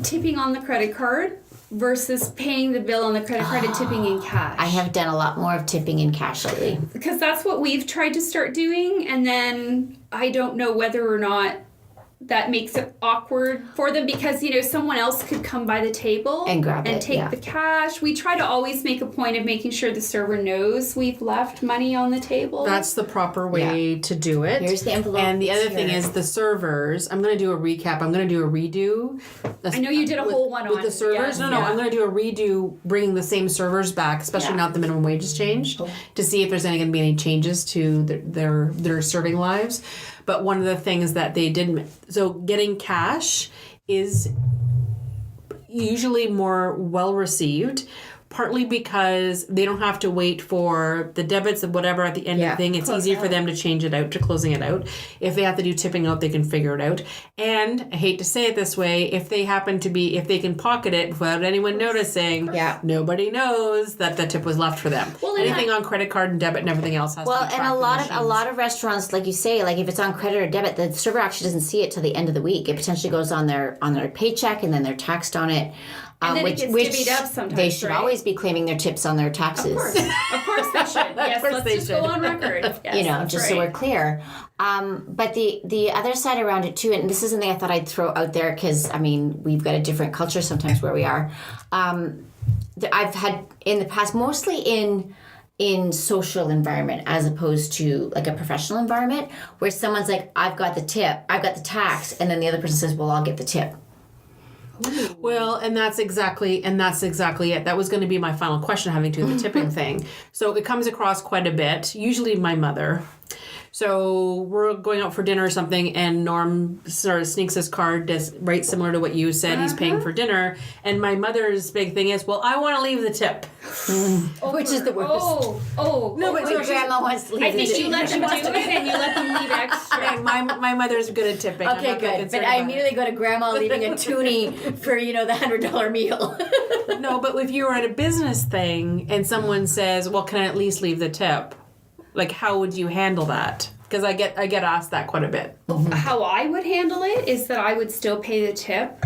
tipping on the credit card versus paying the bill on the credit card and tipping in cash? I have done a lot more of tipping in cash lately. Because that's what we've tried to start doing, and then I don't know whether or not that makes it awkward for them because, you know, someone else could come by the table and grab and it, take yeah. the cash. We try to always make a point of making sure the server knows we've left money on the table. That's the proper way to do it. Here's the envelope. And the other thing is the servers. I'm going to do a recap. I'm going to do a redo. I know you did a whole one with on the servers. yeah, No, yeah. I'm going to do a redo, bringing the same servers back, especially now that the minimum wage has changed, to see if there's going to be any changes to their serving lives. But one of the things that they didn't, so getting cash is usually more well received, partly because they don't have to wait for the debits and whatever at the end of the thing. It's easier for them to change it out, to closing it out. If they have to do tipping out, they can figure it out. And I hate to say it this way, if they can pocket it without anyone noticing, nobody knows that the tip was left for them. Well, anything on credit card and debit and everything else has to be tracked. Well, and a lot of restaurants, like you say, like if it's on credit or debit, the server actually doesn't see it till the end of the week. It potentially goes on their paycheck, and then they're taxed on it. And then it gets divvied up sometimes. They should always be claiming their tips on their taxes. Of course they should. Yes, let's just go on record. Yes, you know, just so we're clear. But the other side around it too, and this is something I thought I'd throw out there because, I mean, we've got a different culture sometimes where we are. I've had in the past, mostly in social environment as opposed to like a professional environment, where someone's like, I've got the tip, I've got the tax, and then the other person says, well, I'll get the tip. Well, and that's exactly it. That was going to be my final question having to do with the tipping thing. So it comes across quite a bit, usually my mother. So we're going out for dinner or something, and Norm sort of sneaks his card, right similar to what you said. He's paying for dinner, and my mother's big thing is, well, I want to leave the tip, which is the worst. No, but your grandma wants to leave I think you let them do it, and you let them leave extra. my mother's good at tipping. Okay, good. But I immediately go to grandma leaving a toonie for, you know, the $100 meal. No, but if you were at a business thing and someone says, well, can I at least leave the tip? Like, how would you handle that? Because I get asked that quite a bit. How I would handle it is that I would still pay the tip.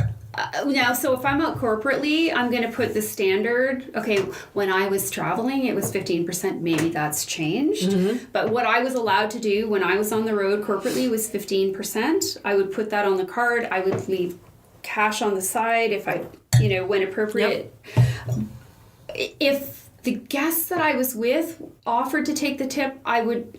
Now, so if I'm out corporately, I'm going to put the standard. Okay, when I was traveling, it was 15%. Maybe that's changed. Mm-hmm. But what I was allowed to do when I was on the road corporately was 15%. I would put that on the card. I would leave cash on the side if I, you know, when appropriate. Yep. If the guests that I was with offered to take the tip, I would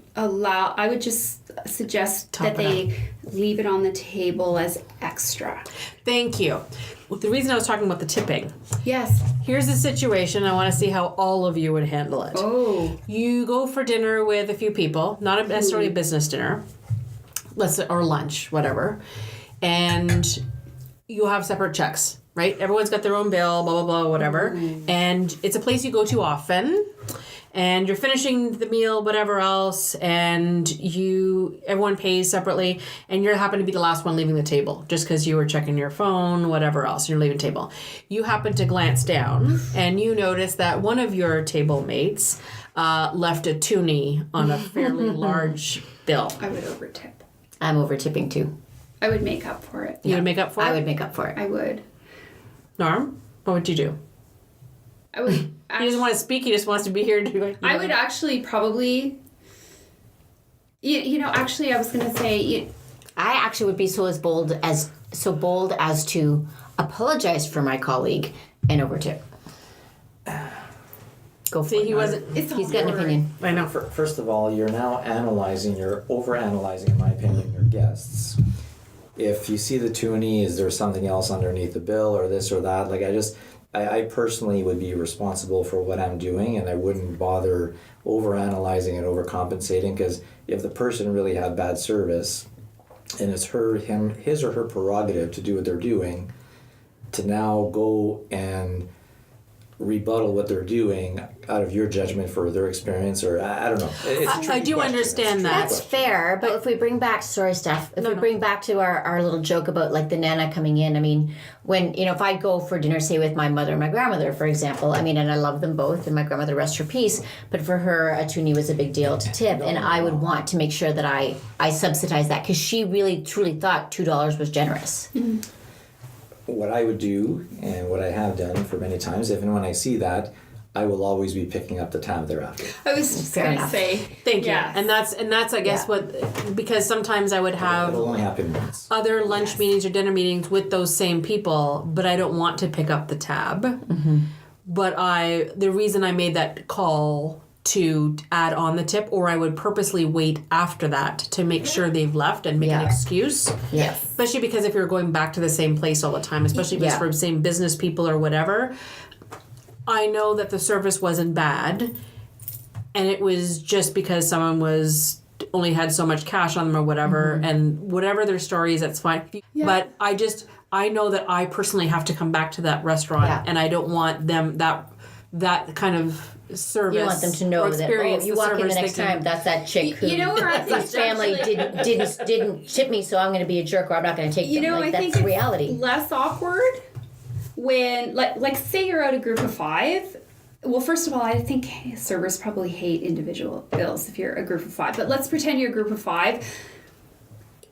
just suggest that they leave it on the table as extra. Thank you. Well, the reason I was talking about the tipping. Yes. Here's the situation. I want to see how all of you would handle it. Oh. You go for dinner with a few people, not necessarily a business dinner, or lunch, whatever, and you have separate checks. Right? Everyone's got their own bill, blah, blah, blah, whatever. Mm. And it's a place you go to often. And you're finishing the meal, whatever else, and everyone pays separately, and you happen to be the last one leaving the table just because you were checking your phone, whatever else, you're leaving the table. You happen to glance down, and you notice that one of your table mates left a toonie on a fairly large bill. I would overtip. I'm over-tipping too. I would make up for it. You would make up for it? I would make up for it. I would. Norm, what would you do? I would. He doesn't want to speak. He just wants to be here to do it. I would actually probably. Actually, I was going to say. I actually would be so bold as to apologize for my colleague and overtip. Go for it. He wasn't. He's got an opinion. I know. First of all, you're now you're over-analyzing, in my opinion, your guests. If you see the toonie, is there something else underneath the bill or this or that? Like I personally would be responsible for what I'm doing, and I wouldn't bother over-analyzing and overcompensating, because if the person really had bad service and it's his or her prerogative to do what they're doing, to now go and rebuttal what they're doing out of your judgment for their experience, or I don't know. I do understand that. That's fair, but if we bring back, bring back to our little joke about like the Nana coming in, I mean, when, if I go for dinner, say with my mother and my grandmother, for example, I mean, and I love them both, and my grandmother, rest her peace, but for her, a toonie was a big deal to tip, and I would want to make sure that I subsidize that, because she really, truly thought $2 was generous. Mm-hmm. What I would do, and what I have done for many times, if and when I see that, I will always be picking up the tab thereafter. I was just Fair going to enough. say. Thank you. Yes. And that's I guess what, because sometimes I would have It'll only happen once. other lunch meetings or dinner meetings with those same people, but I don't want to pick up the tab. But the reason I made that call to add on the tip, or I would purposely wait after that to make sure they've left and make an excuse. Yes. Especially because if you're going back to the same place all the time, especially if it's for the same business people or whatever, I know that the service wasn't bad, and it was just because someone only had so much cash on them or whatever, and whatever their story is, that's fine. Yeah. But I know that I personally have to come back to that restaurant, and I don't want them that kind service. You want them to know that you walk in the next time. That's that chick who whose family didn't tip me, so I'm going to be a jerk, or I'm not going to take them. I that's think reality. It's less awkward when, like, say you're out a group of 5. Well, first of all, I think servers probably hate individual bills if you're a group of 5. But let's pretend you're a group of 5.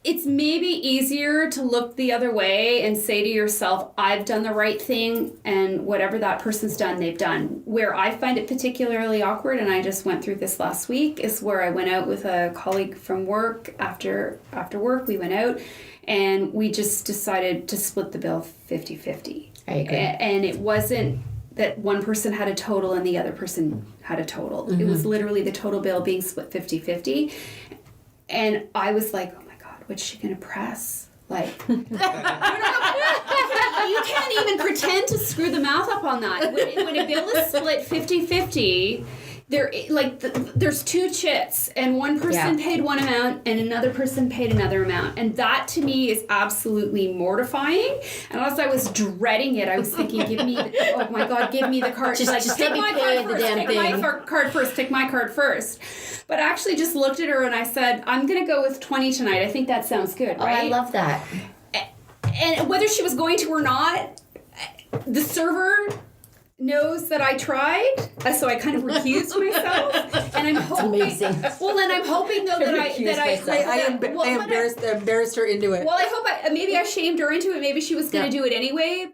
It's maybe easier to look the other way and say to yourself, I've done the right thing, and whatever that person's done, they've done. Where I find it particularly awkward, and I just went through this last week, is where I went out with a colleague from work. After work, we went out, and we just decided to split the bill 50-50. I agree. And it wasn't that one person had a total and the other person had a total. It was literally the total bill being split 50-50. And I was like, oh my God, what's she going to press? Like, you can't even pretend to screw the mouth up on that. When a bill is split 50-50, there's 2 chits, and one person paid one amount and another person paid another amount, and that to me is absolutely mortifying. And as I was dreading it, I was thinking, oh my God, give me the card. Just take let me my pay card the first, damn take thing. my card first, take my card first. But I actually just looked at her and I said, I'm gonna go with 20 tonight. I think that sounds good, right? Oh, I love that. And whether she was going to or not, the server knows that I tried, so I kind of recused myself, and I'm hoping. Amazing. Well, then I'm hoping though I embarrassed her into it. Well, I hope maybe I shamed her into it. Maybe she was going to do it anyway.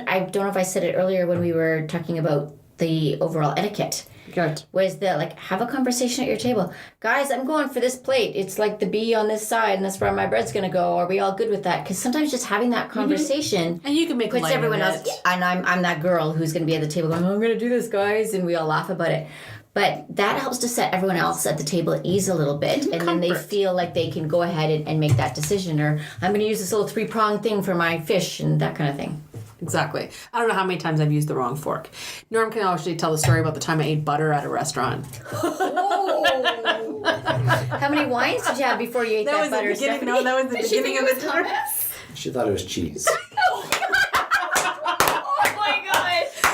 I don't know if I said it earlier when we were talking about the overall etiquette. Good. Was that have a conversation at your table, guys? I'm going for this plate. It's like the B on this side, and that's where my bread's gonna go. Are we all good with that? Because sometimes just having that conversation and you can make puts everyone else. And I'm that girl who's gonna be at the table going, I'm gonna do this, guys, and we all laugh about it. But that helps to set everyone else at the table at ease a little bit, and then they feel like they can go ahead and make that decision. Or I'm gonna use this little 3-pronged thing for my fish and that kind of thing. Exactly. I don't know how many times I've used the wrong fork. Norm can actually tell the story about the time I ate butter at a restaurant. How many wines did you have before you ate that butter, Stephanie? No, that was the beginning of the time. She thought it was cheese.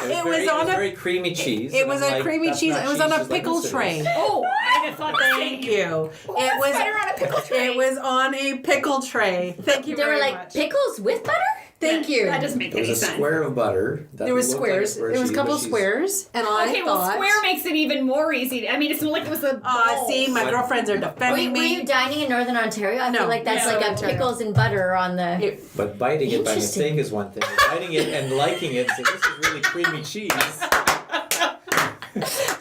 It was on a very creamy cheese. It was a creamy cheese. It was on a pickle tray. Oh, I just thought thank you. It was on a pickle tray. It was on a pickle tray. Thank you They very were much. like pickles with butter? Thank you. That doesn't make There any was a sense. square of butter. There was squares. There was a couple of squares, and I Okay, thought. well, square makes it even more easy. I mean, it's not like it was a ball. See, my girlfriends are defending Were you me. dining in Northern Ontario? I feel like that's like a Ontario. pickles and butter on the... But biting it by Interesting. mistake is one thing. Biting it and liking it, so this is really creamy cheese.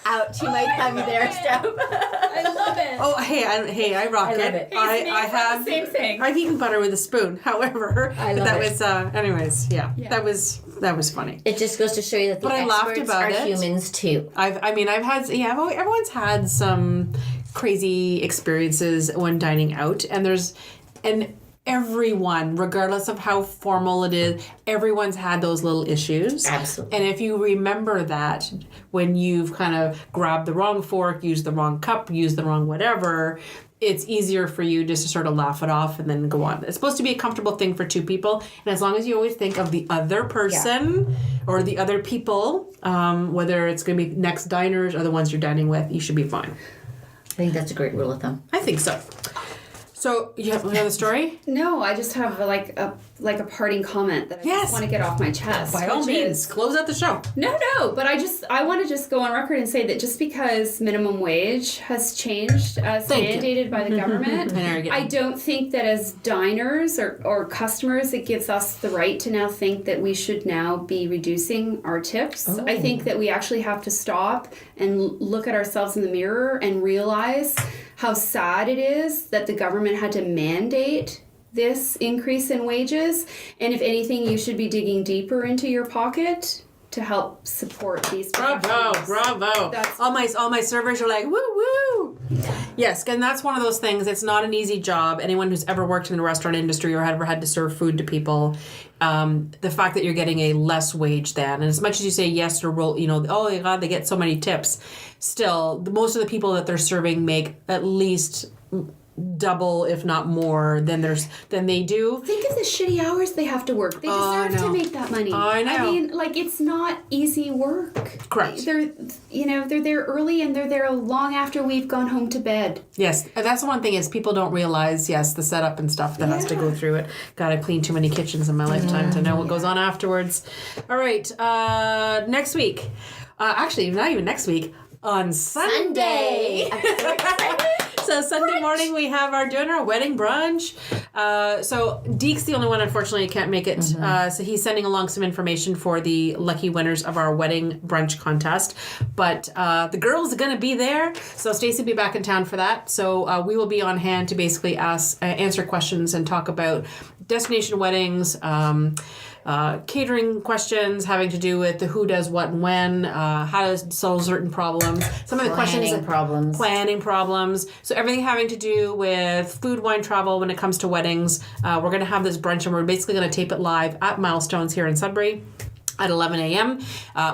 Ouch, you might have me there, Steph. I love it. Oh, I rock I it. love it. Hey, I have the same thing. I've eaten butter with a spoon. However, I love that it. was anyways, yeah. That was funny. It just goes to show you that the But I laughed experts about are it. humans too. Everyone's had some crazy experiences when dining out, and everyone, regardless of how formal it is, everyone's had those little issues. Absolutely. And if you remember that when you've kind of grabbed the wrong fork, used the wrong cup, used the wrong whatever, it's easier for you just to sort of laugh it off and then go on. It's supposed to be a comfortable thing for 2 people. And as long as you always think of the other person or the other people, whether it's going to be next diners or the ones you're dining with, you should be fine. I think that's a great rule of thumb. I think so. So you have another story? No, I just have like a parting comment that I just want to get off my chest. By all means, close out the show. No, but I want to just go on record and say that just because minimum wage has changed as mandated by the government, I don't think that as diners or customers it gives us the right to now think that we should now be reducing our tips. I think that we actually have to stop and look at ourselves in the mirror and realize how sad it is that the government had to mandate this increase in wages, and if anything, you should be digging deeper into your pocket to help support these professionals. Bravo! All my servers are like, woo woo. Yes, and that's one of those things. It's not an easy job. Anyone who's ever worked in the restaurant industry or ever had to serve food to people, the fact that you're getting a less wage than, and as much as you say yes or oh my God, they get so many tips. Still, most of the people that they're serving make at least double, if not more, than they do. Think of the shitty hours they have to work. They deserve to make that money. I know. I mean, like, it's not easy work. Correct. They're there early and they're there long after we've gone home to bed. Yes, and that's the one thing is people don't realize, the setup and stuff that has to go through it. Gotta clean too many kitchens in my lifetime to know what goes on afterwards. All right, next week. Actually, not even next week. On Sunday. So Sunday morning we have doing our wedding brunch. So Deke's the only one, unfortunately, can't make it. So he's sending along some information for the lucky winners of our wedding brunch contest. But the girls are going to be there. So Stacey will be back in town for that. So we will be on hand to basically answer questions and talk about destination weddings, catering questions having to do with the who does what and when, how to solve certain problems. Some of the planning problems. So everything having to do with food, wine, travel when it comes to weddings. We're going to have this brunch and we're basically going to tape it live at Milestones here in Sudbury at 11 a.m.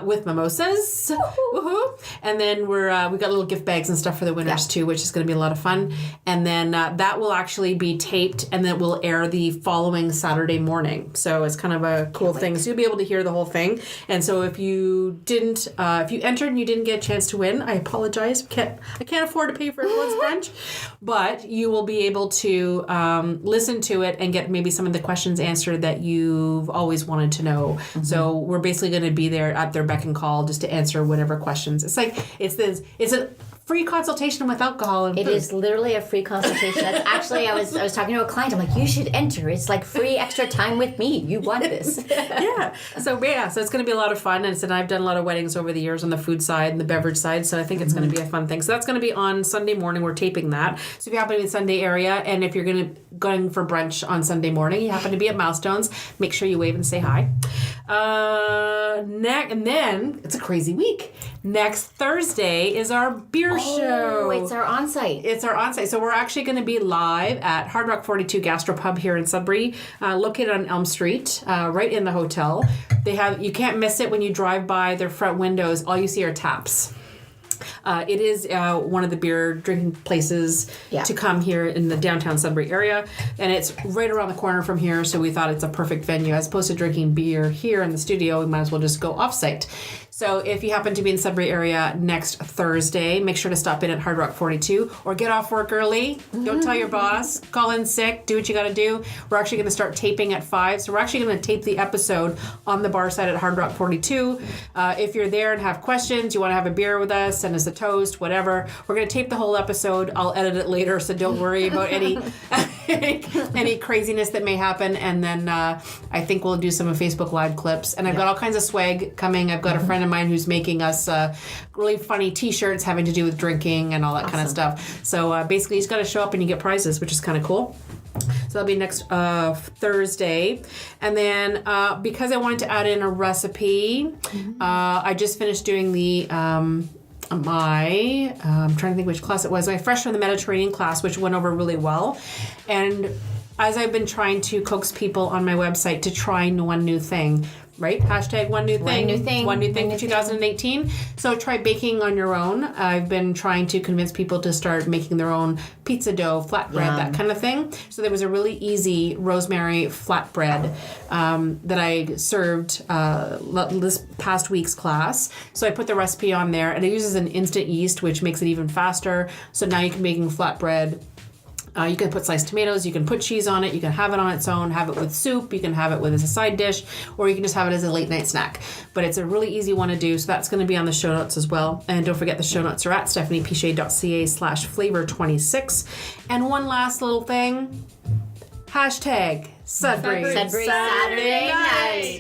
With mimosas. Woohoo! And then we got little gift bags and stuff for the winners too, which is going to be a lot of fun. And then that will actually be taped and then will air the following Saturday morning. So it's kind of a cool thing. So you'll be able to hear the whole thing. And so if you entered and you didn't get a chance to win, I apologize. I can't afford to pay for everyone's brunch, but you will be able to listen to it and get maybe some of the questions answered that you've always wanted to know. So we're basically going to be there at their beck and call just to answer whatever questions. It's a free consultation with alcohol and food. It is literally a free consultation. That's actually, I was talking to a client. I'm like, you should enter. It's like free extra time with me. You want this. So it's going to be a lot of fun. And I've done a lot of weddings over the years on the food side and the beverage side. So I think it's going to be a fun thing. So that's going to be on Sunday morning. We're taping that. So if you happen to be in the Sunday area and if you're going for brunch on Sunday morning, you happen to be at Milestones, make sure you wave and say hi. And then it's a crazy week. Next Thursday is our beer show. It's our on-site. So we're actually going to be live at Hard Rock 42 Gastropub here in Sudbury, located on Elm Street, right in the hotel. You can't miss it when you drive by their front windows. All you see are taps. It is one of the beer drinking places to come here in the downtown Sudbury area, and it's right around the corner from here, so we thought it's a perfect venue. As opposed to drinking beer here in the studio, we might as well just go off-site. So if you happen to be in the Sudbury area next Thursday, make sure to stop in at Hard Rock 42 or get off work early. Don't tell your boss. Call in sick. Do what you got to do. We're actually going to start taping at 5. So we're actually going to tape the episode on the bar side at Hard Rock 42. If you're there and have questions, you want to have a beer with us, send us a toast, whatever. We're going to tape the whole episode. I'll edit it later, so don't worry about any craziness that may happen. And then I think we'll do some of Facebook Live clips. And I've got all kinds of swag coming. I've got a friend of mine who's making us really funny t-shirts having to do with drinking and all that kind of stuff. So basically you just got to show up and you get prizes, which is kind of cool. So that'll be next Thursday. And then because I wanted to add in a recipe, I just finished doing the I'm trying to think which class it was. My Fresh from the Mediterranean class, which went over really well. And as I've been trying to coax people on my website to try one new thing, right? Hashtag one new thing. One new thing for 2018. So try baking on your own. I've been trying to convince people to start making their own pizza dough, flatbread, that kind of thing. So there was a really easy rosemary flatbread that I served this past week's class. So I put the recipe on there, and it uses an instant yeast, which makes it even faster. So now you can make flatbread You can put sliced tomatoes, you can put cheese on it, you can have it on its own, have it with soup, you can have it with as a side dish, or you can just have it as a late night snack. But it's a really easy one to do, so that's going to be on the show notes as well. And don't forget the show notes are at stephaniepichet.ca/flavor26. And one last little thing, hashtag Sudbury Saturday night.